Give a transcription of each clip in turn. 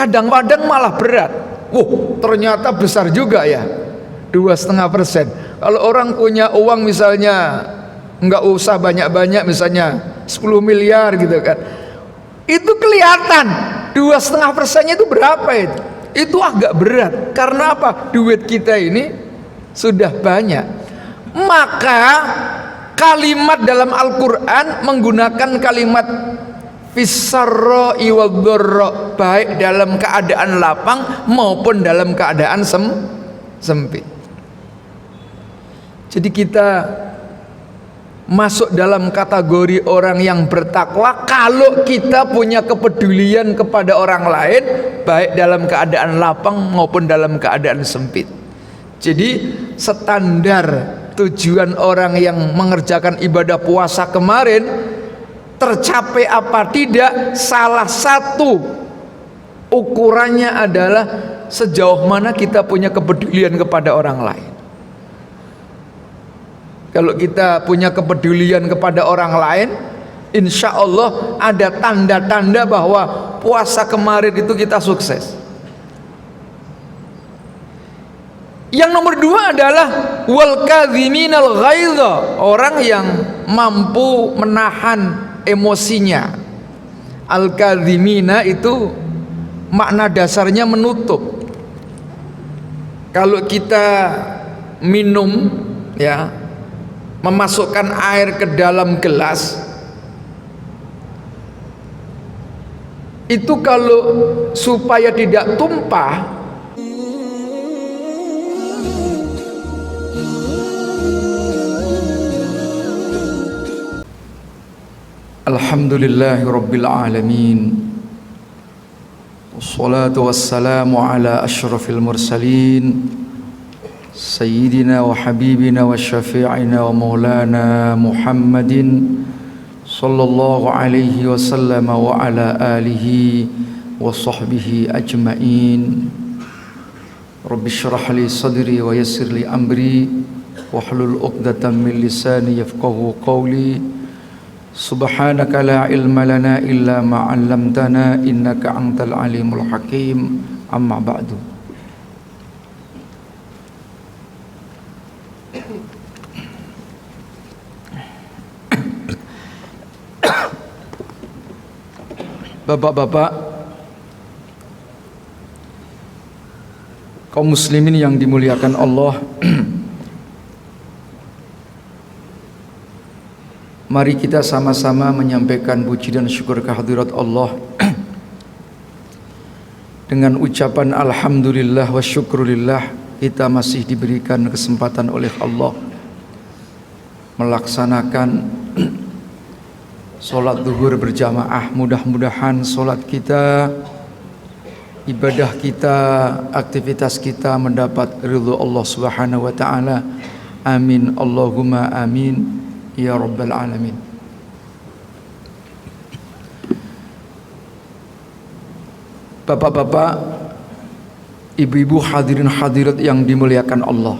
Kadang-kadang malah berat. Ternyata besar juga ya, 2,5%. Kalau orang punya uang misalnya nggak usah banyak-banyak, misalnya 10 miliar gitu kan, itu kelihatan 2,5%-nya itu berapa itu. Itu agak berat. Karena apa? Duit kita ini sudah banyak. Maka kalimat dalam Al-Quran menggunakan kalimat fisarra'i wadh-dharra, baik dalam keadaan lapang maupun dalam keadaan sempit. Jadi kita masuk dalam kategori orang yang bertakwa kalau kita punya kepedulian kepada orang lain, baik dalam keadaan lapang maupun dalam keadaan sempit. Jadi standar tujuan orang yang mengerjakan ibadah puasa kemarin tercapai apa tidak, salah satu ukurannya adalah sejauh mana kita punya kepedulian kepada orang lain. Kalau kita punya kepedulian kepada orang lain, insya Allah ada tanda-tanda bahwa puasa kemarin itu kita sukses. Yang nomor 2 adalah wal kadhiminal ghaidha, orang yang mampu menahan emosinya. Al kadhimina itu makna dasarnya menutup. Kalau kita minum ya, memasukkan air ke dalam gelas, itu kalau supaya tidak tumpah, alhamdulillahi rabbil alamin, wassalatu wassalamu ala ashrafil mursalin, sayyidina wa habibina wa syafi'ina wa maulana Muhammadin sallallahu alaihi wasallam wa ala alihi wa sahbihi ajma'in. Rabbi syrah li sadri wa yassir li amri wahlul 'uqdatam min lisani yafqahu qawli. Subhanaka la ilma lana illa ma 'allamtana innaka antal alimul hakim. Amma ba'du. Bapak-bapak, kaum muslimin yang dimuliakan Allah, mari kita sama-sama menyampaikan puji dan syukur kehadirat Allah dengan ucapan alhamdulillah wa syukurillah. Kita masih diberikan kesempatan oleh Allah melaksanakan sholat zuhur berjamaah. Mudah-mudahan sholat kita, ibadah kita, aktivitas kita mendapat ridho Allah Subhanahu wa ta'ala. Amin Allahumma amin ya rabbal alamin. Bapak-bapak, ibu-ibu, hadirin hadirat yang dimuliakan Allah,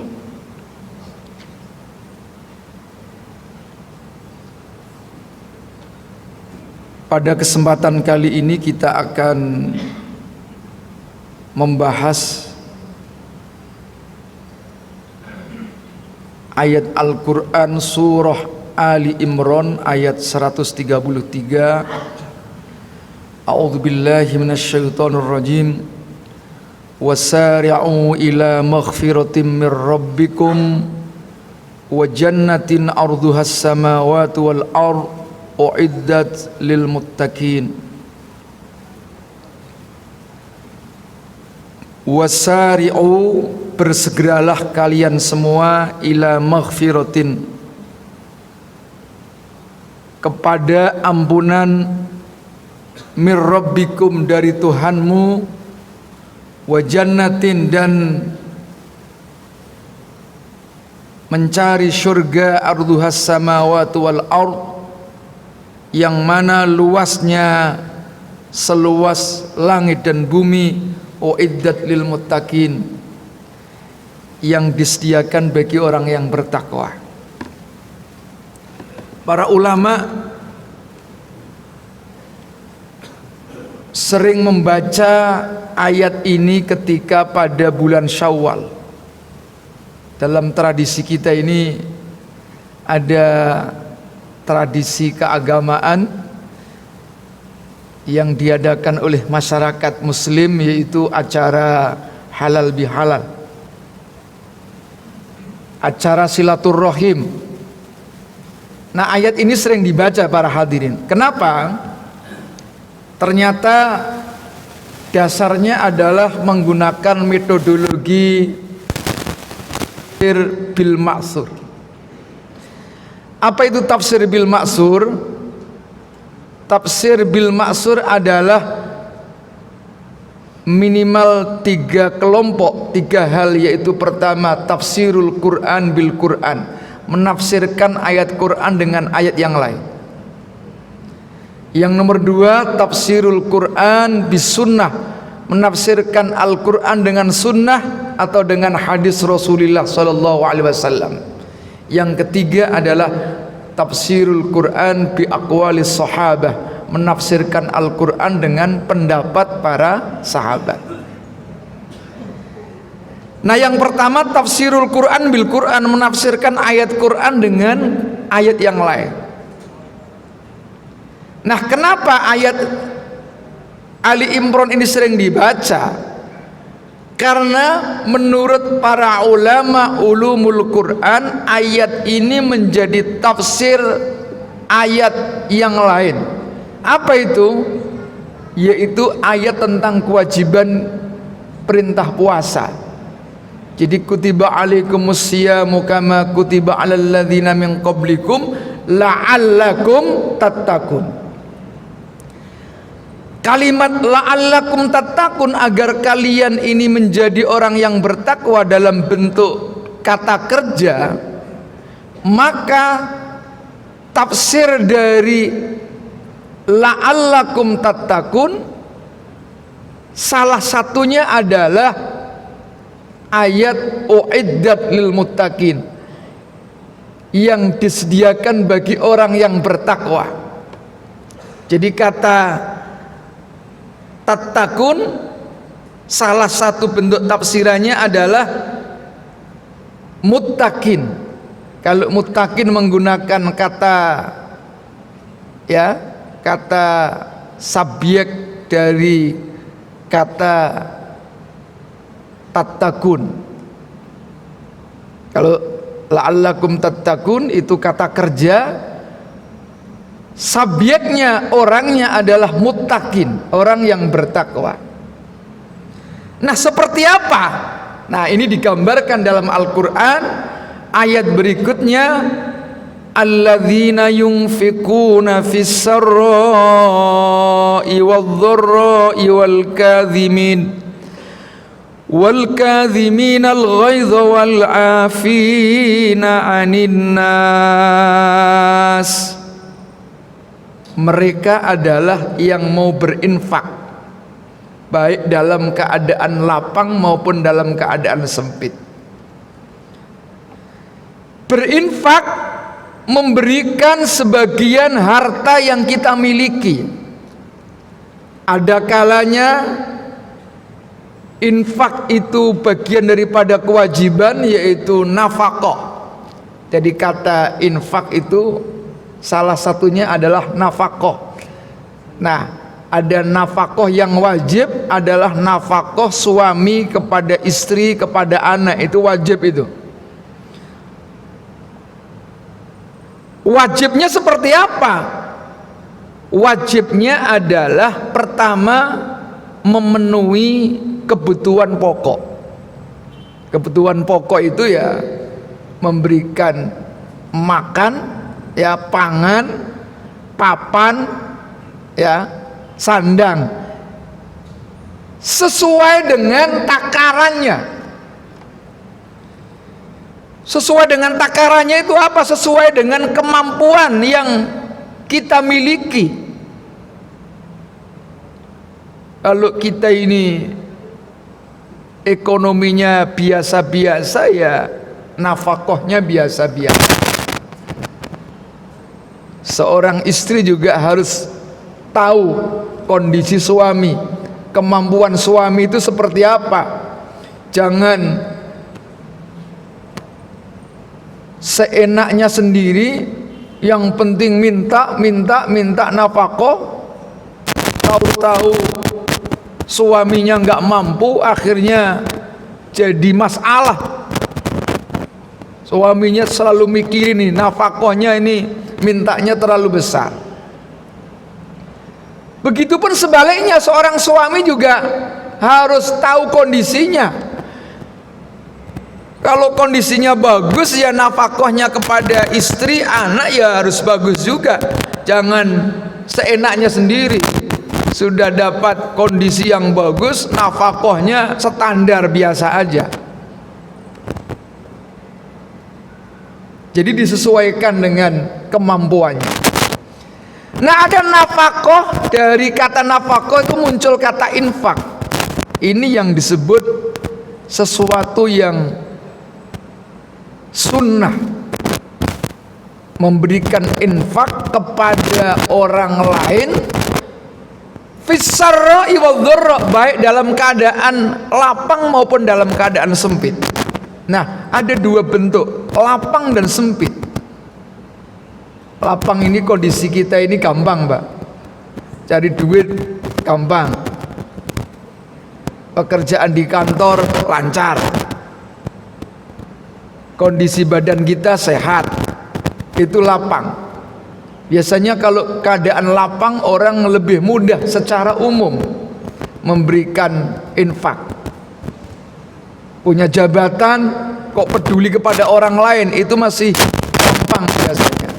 pada kesempatan kali ini kita akan membahas ayat Al-Quran surah Ali Imran ayat 133. A'udzubillahi minasyaitonir rajim. Wasari'u ila maghfiratin mir rabbikum wa jannatin arduhas samawati wal ardh uiddat lil muttaqin. Wasari'u, bersegeralah kalian semua, ila maghfiratin, kepada ampunan, mir rabbikum, dari Tuhanmu, wa jannatin, dan mencari surga, arduhas samawati wal ardh, yang mana luasnya seluas langit dan bumi, uiddat lil muttaqin, yang disediakan bagi orang yang bertakwa. Para ulama sering membaca ayat ini ketika pada bulan Syawal. Dalam tradisi kita ini ada tradisi keagamaan yang diadakan oleh masyarakat muslim, yaitu acara halal bihalal, acara silaturahim. Nah, ayat ini sering dibaca para hadirin. Kenapa? Ternyata dasarnya adalah menggunakan metodologi tafsir bil ma'sur. Apa itu tafsir bil ma'sur? Tafsir bil ma'sur adalah minimal 3 kelompok, 3 hal, yaitu pertama tafsirul Quran bil Quran, menafsirkan ayat Quran dengan ayat yang lain. Yang nomor 2 tafsirul Quran bis sunnah, menafsirkan Al-Quran dengan sunnah atau dengan hadis Rasulullah SAW. Yang ketiga adalah tafsirul Quran bi aqwalis sahabah, menafsirkan Al-Quran dengan pendapat para sahabat. Nah, yang pertama tafsirul Quran bil Quran, menafsirkan ayat Quran dengan ayat yang lain. Nah, kenapa ayat Ali Imran ini sering dibaca? Karena menurut para ulama ulumul Quran, ayat ini menjadi tafsir ayat yang lain. Apa itu? Yaitu ayat tentang kewajiban perintah puasa. Jadi kutiba alaikumus syiyamu kama kutiba alal ladzina min qablikum la'allakum tattaqun. Kalimat la'allakum tattaqun, agar kalian ini menjadi orang yang bertakwa, dalam bentuk kata kerja. Maka tafsir dari la'allakum tattaqun salah satunya adalah ayat uiddat lil muttaqin, yang disediakan bagi orang yang bertakwa. Jadi kata tattaqun salah satu bentuk tafsirannya adalah muttaqin. Kalau muttaqin menggunakan kata subjek dari kata tattaqun. Kalau la'allakum tattaqun itu kata kerja, subjeknya, orangnya adalah muttaqin, orang yang bertakwa. Nah, seperti apa? Nah, ini digambarkan dalam Al-Quran. Ayat berikutnya, alladzina yunfikuna fis sarra'i wadh-dharra'i wal kadhimin al-ghaidha wal 'afina 'anil nas. Mereka adalah yang mau berinfak, baik dalam keadaan lapang maupun dalam keadaan sempit. Berinfak, memberikan sebagian harta yang kita miliki. Ada kalanya infak itu bagian daripada kewajiban, yaitu nafkah. Jadi kata infak itu salah satunya adalah nafkah. Nah, ada nafkah yang wajib, adalah nafkah suami kepada istri, kepada anak, itu wajib itu. Wajibnya seperti apa? Wajibnya adalah pertama memenuhi kebutuhan pokok. Kebutuhan pokok itu ya memberikan makan, ya pangan, papan, ya sandang, sesuai dengan takarannya. Sesuai dengan takarannya itu apa? Sesuai dengan kemampuan yang kita miliki. Kalau kita ini ekonominya biasa-biasa, ya nafkahnya biasa-biasa. Seorang istri juga harus tahu kondisi suami. kemampuan suami itu seperti apa. Jangan seenaknya sendiri, yang penting minta nafkah, tahu-tahu suaminya nggak mampu, akhirnya jadi masalah. Suaminya selalu mikirin nih, nafkahnya ini mintanya terlalu besar. Begitupun sebaliknya, seorang suami juga harus tahu kondisinya. Kalau kondisinya bagus, ya nafkahnya kepada istri, anak ya harus bagus juga. Jangan seenaknya sendiri. Sudah dapat kondisi yang bagus, nafkahnya standar biasa aja. Jadi disesuaikan dengan kemampuannya. Nah, ada nafkah, dari kata nafkah itu muncul kata infak. Ini yang disebut sesuatu yang sunnah, memberikan infak kepada orang lain fis-sarra'i wadh-dharra, baik dalam keadaan lapang maupun dalam keadaan sempit. Nah, ada dua bentuk, lapang dan sempit. Lapang ini kondisi kita ini gampang, Pak. Cari duit gampang. Pekerjaan di kantor lancar. Kondisi badan kita sehat. Itu lapang. Biasanya kalau keadaan lapang, orang lebih mudah secara umum memberikan infak. Punya jabatan kok peduli kepada orang lain, itu masih gampang biasanya.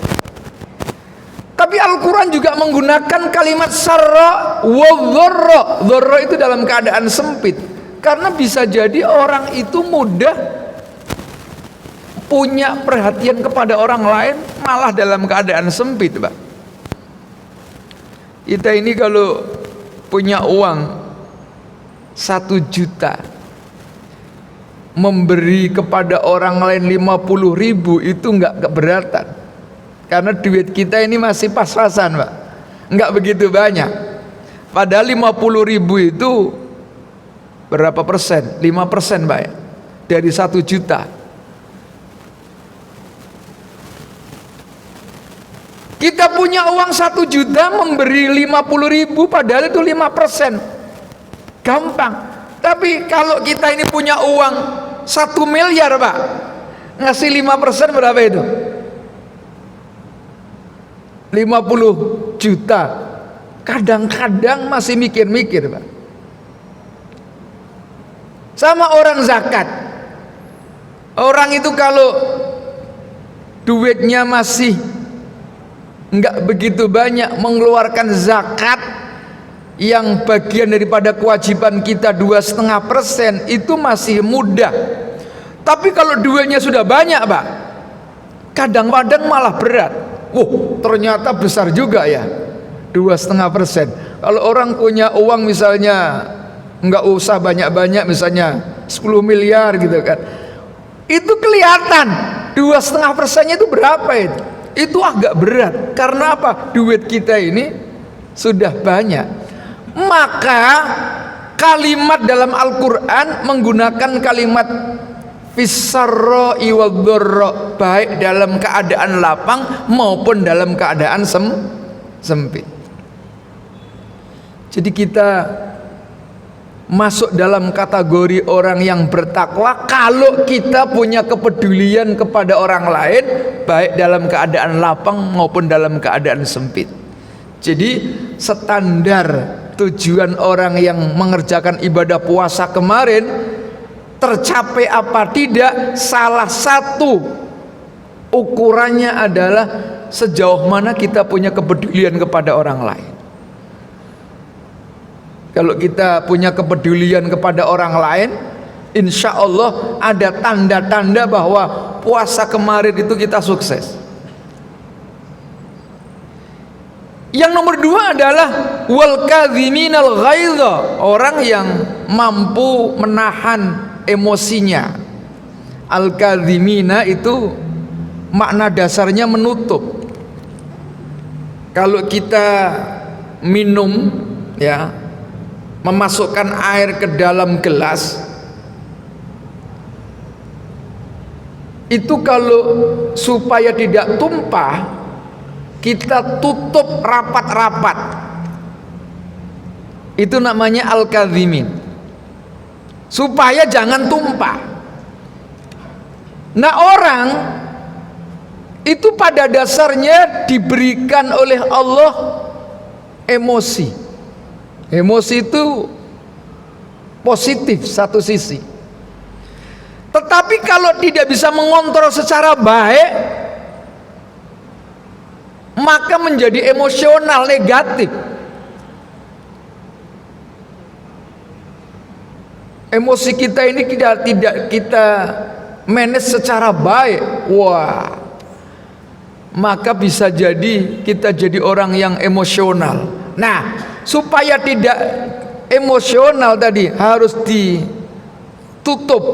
Tapi Al-Quran juga menggunakan kalimat sarra wa dharra. Dharra itu dalam keadaan sempit, karena bisa jadi orang itu mudah punya perhatian kepada orang lain malah dalam keadaan sempit, Pak. Kita ini kalau punya uang 1 juta, memberi kepada orang lain 50.000 itu nggak keberatan, karena duit kita ini masih pas-pasan, Pak, nggak begitu banyak. Padahal 50.000 itu berapa persen? 5%, Pak, ya? Dari 1 juta. Kita punya uang 1 juta, memberi 50.000, padahal itu 5%, gampang. Tapi kalau kita ini punya uang 1 miliar, Pak, ngasih 5% berapa itu? 50 juta. Kadang-kadang masih mikir-mikir, Pak. Sama orang zakat. Orang itu kalau duitnya masih enggak begitu banyak, mengeluarkan zakat yang bagian daripada kewajiban kita 2,5%, itu masih mudah. Tapi kalau duitnya sudah banyak, Pak, kadang-kadang malah berat. Ternyata besar juga ya, 2,5%. Kalau orang punya uang misalnya enggak usah banyak-banyak, misalnya 10 miliar gitu kan, itu kelihatan 2,5%-nya itu berapa itu. Itu agak berat. Karena apa? Duit kita ini sudah banyak. Maka kalimat dalam Al-Quran menggunakan kalimat fis-sarra'i wadh-dharra, baik dalam keadaan lapang maupun dalam keadaan sempit. Jadi kita masuk dalam kategori orang yang bertakwa kalau kita punya kepedulian kepada orang lain, baik dalam keadaan lapang maupun dalam keadaan sempit. Jadi standar tujuan orang yang mengerjakan ibadah puasa kemarin tercapai apa tidak, salah satu ukurannya adalah sejauh mana kita punya kepedulian kepada orang lain. Kalau kita punya kepedulian kepada orang lain, insya Allah ada tanda-tanda bahwa puasa kemarin itu kita sukses. Yang nomor 2 adalah wal kadhiminal ghaidha, orang yang mampu menahan emosinya. Al kadhimina itu makna dasarnya menutup. Kalau kita minum, ya, memasukkan air ke dalam gelas, itu kalau supaya tidak tumpah, kita tutup rapat-rapat. Itu namanya al-kadhimin, supaya jangan tumpah. Nah, orang itu pada dasarnya diberikan oleh Allah emosi. Emosi itu positif satu sisi, tetapi kalau tidak bisa mengontrol secara baik, maka menjadi emosional negatif. Emosi kita ini tidak kita manage secara baik, wah, maka bisa jadi kita jadi orang yang emosional. Nah, supaya tidak emosional tadi harus ditutup,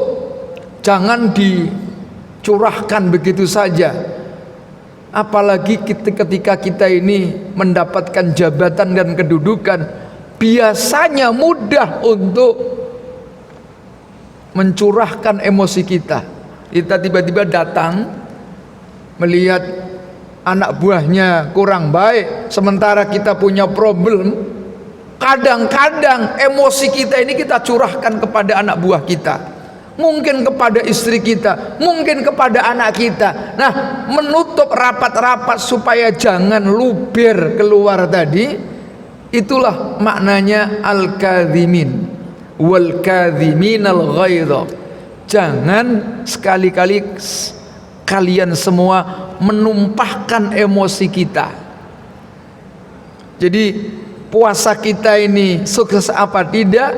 jangan dicurahkan begitu saja. Apalagi ketika kita ini mendapatkan jabatan dan kedudukan, biasanya mudah untuk mencurahkan emosi kita. Kita tiba-tiba datang melihat anak buahnya kurang baik, sementara kita punya problem. Kadang-kadang emosi kita ini kita curahkan kepada anak buah kita, mungkin kepada istri kita, mungkin kepada anak kita. Nah, menutup rapat-rapat supaya jangan luber keluar tadi, itulah maknanya al-kadhimin wal kadhiminal ghaidha. Jangan sekali-kali kalian semua menumpahkan emosi kita. Jadi puasa kita ini sukses apa tidak,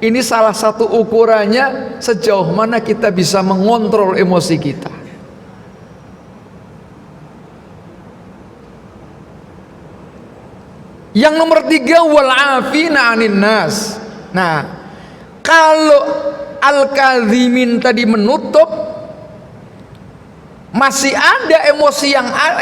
ini salah satu ukurannya sejauh mana kita bisa mengontrol emosi kita. Yang nomor 3, wal afina 'anin nas. Nah, kalau al-kadhimin tadi menutup, masih ada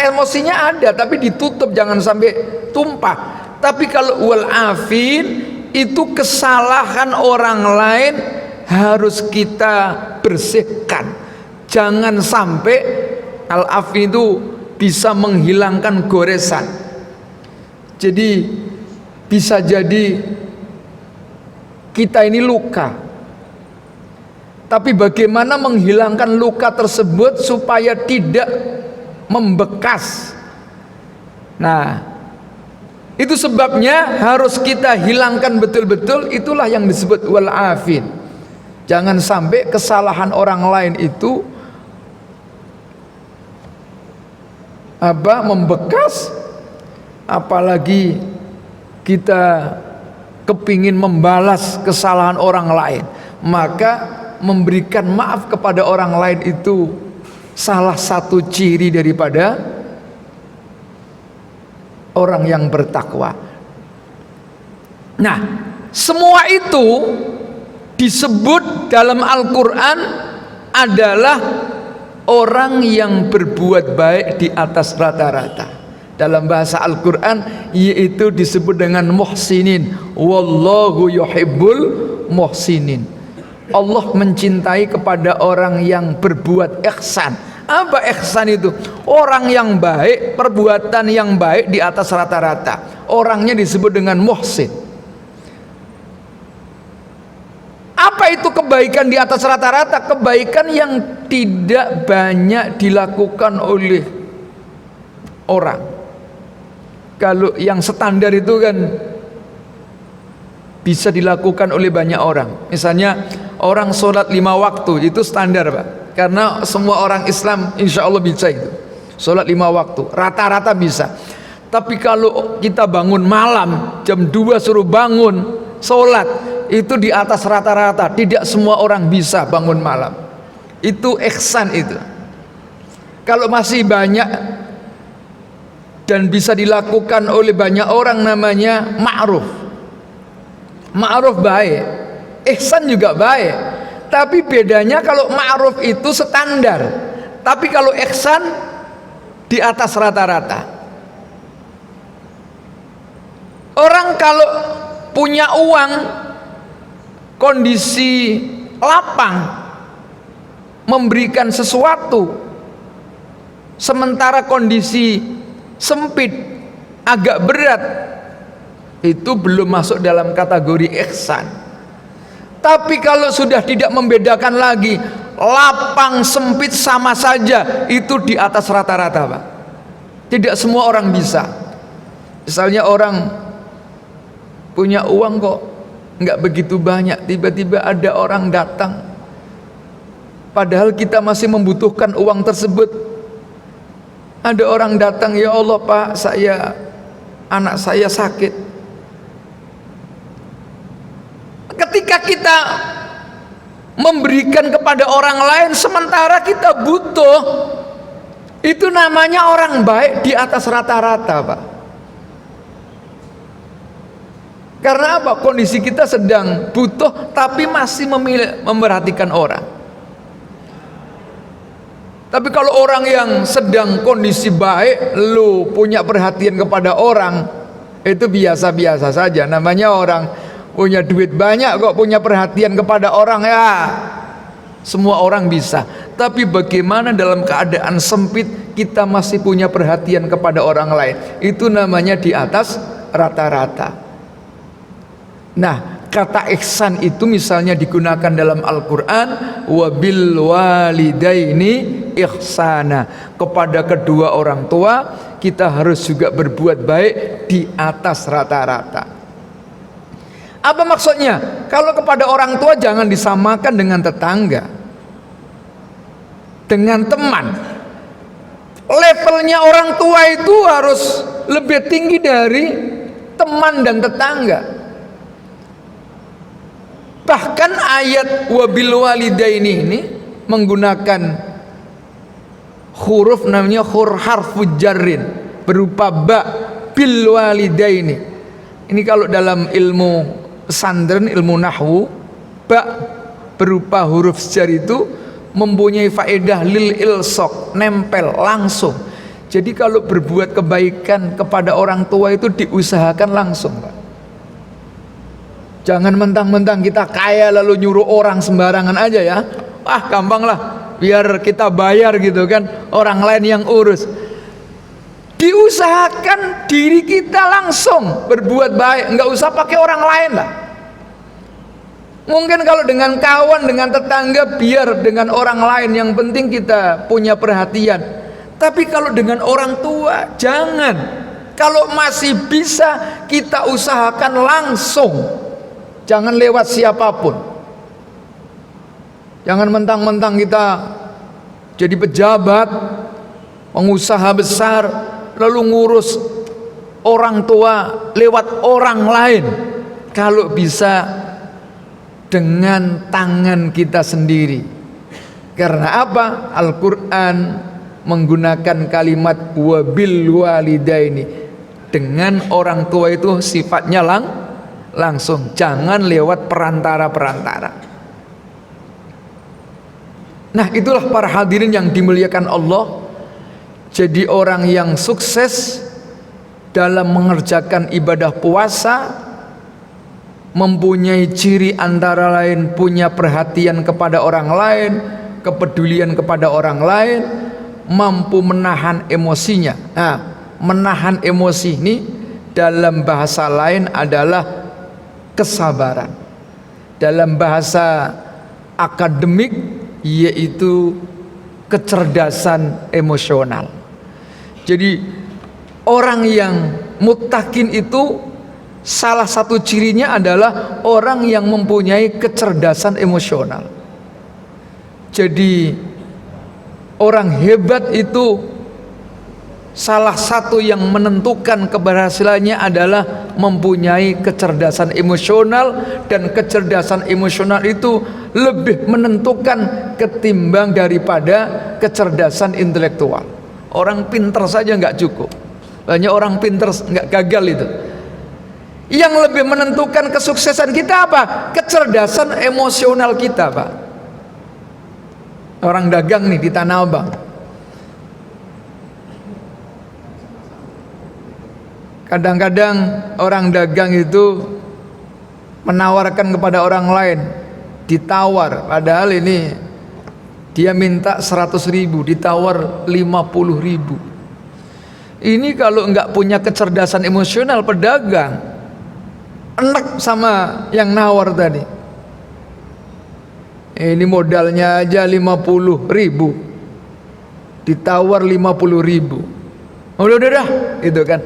emosinya ada, tapi ditutup jangan sampai tumpah. Tapi kalau wal afin, itu kesalahan orang lain harus kita bersihkan. Jangan sampai al-afin itu bisa menghilangkan goresan. Jadi bisa jadi kita ini luka, tapi bagaimana menghilangkan luka tersebut supaya tidak membekas. Nah, itu sebabnya harus kita hilangkan betul-betul. Itulah yang disebut wal afin. Jangan sampai kesalahan orang lain itu membekas, apalagi kita kepingin membalas kesalahan orang lain. Maka memberikan maaf kepada orang lain itu salah satu ciri daripada orang yang bertakwa. Nah, semua itu disebut dalam Al-Quran adalah orang yang berbuat baik di atas rata-rata. Dalam bahasa Al-Quran yaitu disebut dengan muhsinin. Wallahu yuhibbul muhsinin. Allah mencintai kepada orang yang berbuat ihsan. Apa ihsan itu? Orang yang baik, perbuatan yang baik di atas rata-rata. Orangnya disebut dengan muhsin. Apa itu kebaikan di atas rata-rata? Kebaikan yang tidak banyak dilakukan oleh orang. Kalau yang standar itu kan bisa dilakukan oleh banyak orang. Misalnya orang sholat 5 waktu itu standar, Pak. Karena semua orang Islam insya Allah bisa itu. Sholat 5 waktu, rata-rata bisa. Tapi kalau kita bangun malam, jam 2 suruh bangun, sholat, itu di atas rata-rata. Tidak semua orang bisa bangun malam. Itu ihsan itu. Kalau masih banyak dan bisa dilakukan oleh banyak orang, namanya ma'ruf. Ma'ruf baik, ihsan juga baik. Tapi bedanya kalau ma'ruf itu standar, tapi kalau ihsan di atas rata-rata. Orang kalau punya uang kondisi lapang memberikan sesuatu, sementara kondisi sempit agak berat, itu belum masuk dalam kategori ihsan. Tapi kalau sudah tidak membedakan lagi, lapang sempit sama saja, itu di atas rata-rata, Pak. Tidak semua orang bisa. Misalnya orang punya uang kok nggak begitu banyak, tiba-tiba ada orang datang, padahal kita masih membutuhkan uang tersebut. Ada orang datang, ya Allah Pak, anak saya sakit. Ketika kita memberikan kepada orang lain sementara kita butuh, itu namanya orang baik di atas rata-rata, Pak. Karena apa? Kondisi kita sedang butuh tapi masih memperhatikan orang. Tapi kalau orang yang sedang kondisi baik, lu punya perhatian kepada orang, itu biasa-biasa saja. Namanya orang punya duit banyak kok punya perhatian kepada orang, ya semua orang bisa. Tapi bagaimana dalam keadaan sempit kita masih punya perhatian kepada orang lain, itu namanya di atas rata-rata. Nah, kata ihsan itu misalnya digunakan dalam Al-Quran, wabil walidaini ihsana, kepada kedua orang tua kita harus juga berbuat baik di atas rata-rata. Apa maksudnya? Kalau kepada orang tua jangan disamakan dengan tetangga, dengan teman. Levelnya orang tua itu harus lebih tinggi dari teman dan tetangga. Bahkan ayat wabil walidaini ini menggunakan huruf namanya harfu jarrin berupa ba, bil walidaini. Ini kalau dalam ilmu pesantren, ilmu nahwu, ba berupa huruf jar itu mempunyai faedah lil ilsaq, nempel langsung. Jadi kalau berbuat kebaikan kepada orang tua itu diusahakan langsung, Pak. Jangan mentang-mentang kita kaya lalu nyuruh orang sembarangan aja ya. Ah, gampang lah, biar kita bayar gitu kan, orang lain yang urus. Diusahakan diri kita langsung berbuat baik, nggak usah pakai orang lain lah. Mungkin kalau dengan kawan, dengan tetangga, biar dengan orang lain, yang penting kita punya perhatian. Tapi kalau dengan orang tua, jangan. Kalau masih bisa, kita usahakan langsung. Jangan lewat siapapun. Jangan mentang-mentang kita jadi pejabat, pengusaha besar, lalu ngurus orang tua lewat orang lain. Kalau bisa dengan tangan kita sendiri. Karena apa? Al-Quran menggunakan kalimat wabil walidaini. Dengan orang tua itu sifatnya langsung, jangan lewat perantara-perantara. Nah, itulah para hadirin yang dimuliakan Allah. Jadi orang yang sukses dalam mengerjakan ibadah puasa mempunyai ciri antara lain punya perhatian kepada orang lain, kepedulian kepada orang lain, mampu menahan emosinya. Nah, menahan emosi ini dalam bahasa lain adalah kesabaran. Dalam bahasa akademik yaitu kecerdasan emosional. Jadi orang yang muttaqin itu salah satu cirinya adalah orang yang mempunyai kecerdasan emosional. Jadi orang hebat itu salah satu yang menentukan keberhasilannya adalah mempunyai kecerdasan emosional, dan kecerdasan emosional itu lebih menentukan ketimbang daripada kecerdasan intelektual. Orang pinter saja nggak cukup, banyak orang pinter nggak gagal itu. Yang lebih menentukan kesuksesan kita apa? Kecerdasan emosional kita, Pak. Orang dagang nih di Tanah Abang, kadang-kadang orang dagang itu menawarkan kepada orang lain, ditawar, padahal ini dia minta 100.000, ditawar 50.000. Ini kalau nggak punya kecerdasan emosional pedagang, enak sama yang nawar tadi. Ini modalnya aja 50.000, ditawar 50.000. Udah, gitu kan.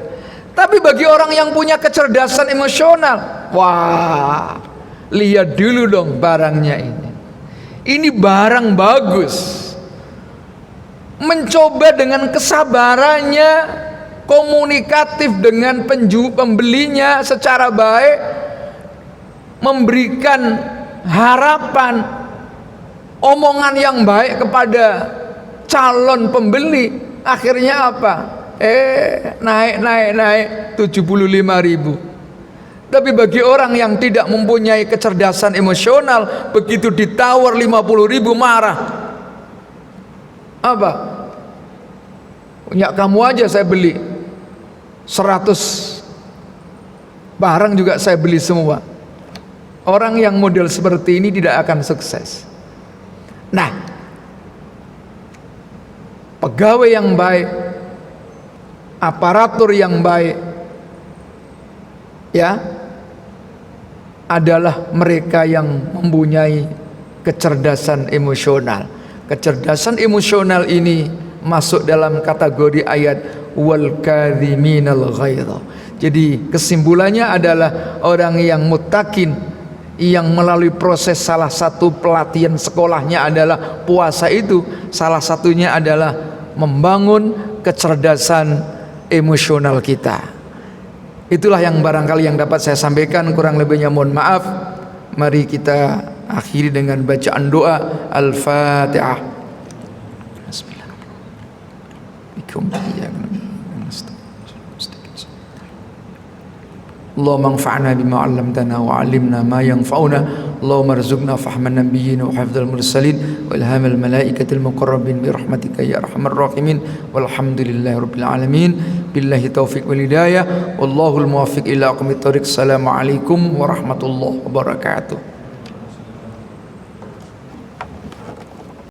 Tapi bagi orang yang punya kecerdasan emosional, wah, lihat dulu dong barangnya ini. Ini barang bagus. Mencoba dengan kesabarannya, komunikatif dengan pembelinya secara baik, memberikan harapan, omongan yang baik kepada calon pembeli. Akhirnya apa? Naik 75.000. Tapi bagi orang yang tidak mempunyai kecerdasan emosional, begitu ditawar 50.000 marah. Apa? Punya kamu aja saya beli 100 barang juga saya beli semua. Orang yang model seperti ini tidak akan sukses. Nah, pegawai yang baik, aparatur yang baik, ya, adalah mereka yang mempunyai kecerdasan emosional. Kecerdasan emosional ini masuk dalam kategori ayat wal kadhiminal ghaidha. Jadi kesimpulannya adalah orang yang muttaqin, yang melalui proses salah satu pelatihan sekolahnya adalah puasa, itu salah satunya adalah membangun kecerdasan emosional kita. Itulah yang barangkali yang dapat saya sampaikan, kurang lebihnya mohon maaf. Mari kita akhiri dengan bacaan doa Al-Fatihah. Allahumma anfa'na bima 'allamtana wa 'allimna ma yanfa'una. Allahumma arzuqna fahman nabiyyin wa hifdzal mursalin wa ilhamal malaikatil muqarrabin bi rahmatika ya arhamar rahimin. Walhamdulillahirabbil alamin. Billahi taufiq wal hidayah. Wallahul muwaffiq ila aqwamit thoriq. Assalamualaikum warahmatullahi wabarakatuh.